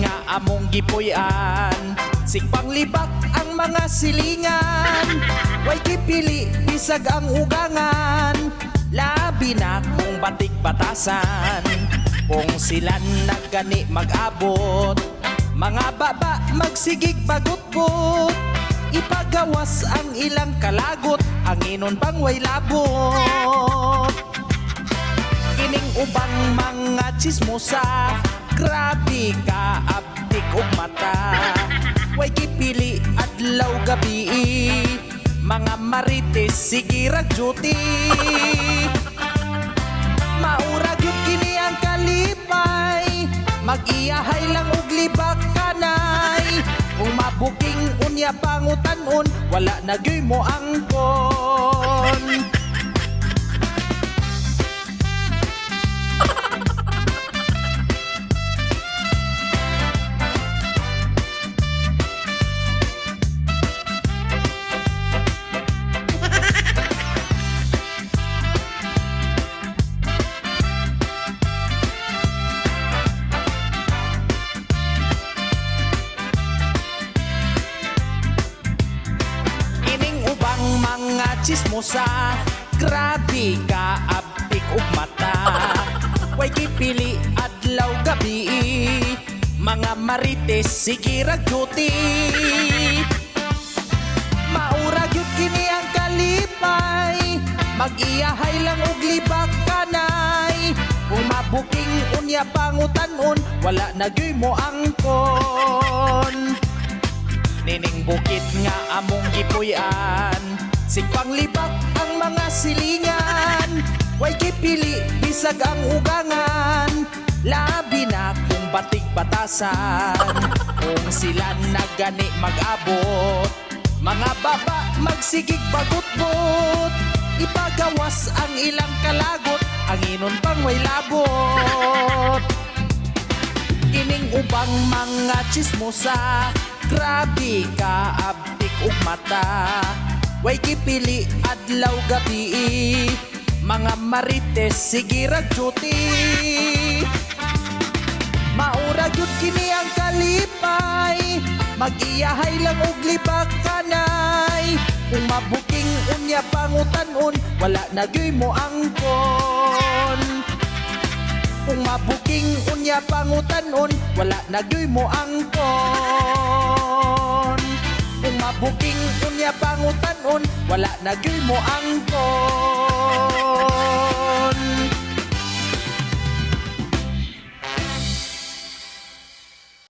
nga among gipuy-an, sigpang libak ang mga silingan. Way kipili, bisag ang ugangan, labi na kung batik batasan. Kung sila nagani mag-abot, mga baba magsigig bagot-got, ipagawas ang ilang kalagot, ang inon pang way labot. Kining ubang mga chismosa, grabe ka abdik og mata. Way kipili adlaw gabi, mga marites sige rag-duty. Maura gyud kini ang kalipay, mag-iyahay lang og libak kanay. Kung mabuking unya pangutanon, wala na gyud mo angkon. Mga chismosa, grabe ka abdik ug mata. Way kipili adlaw gabi, mga marites sige rag-duty. Maura gyud kini ang kalipay, mag-iyahay lang og libak kanay. Kung mabuking unya pangutanon, wala na gyud mo angkon. Nining bukid nga among gipuy-an, sigpang libak ang mga silingan. Way kipili, bisag ang ugangan, labi na kung batik batasan. Kung sila nagani mag-abot, mga baba magsigig bagot-got, ipagawas ang ilang kalagot, ang inon pang way labot. Kining ubang mga chismosa, grabe ka abdik ug mata. Way kipili adlaw gabi, mga marites sige rag-duty. Maura gyud kini ang kalipay, mag-iyahay lang og libak kanay. Kung mabuking unya pangutanon, wala na gyud mo angkon. Kung mabuking unya pangutanon, wala na gyud mo angkon. Kung mabuking unya pangutanon, wala na gyud mo angkon.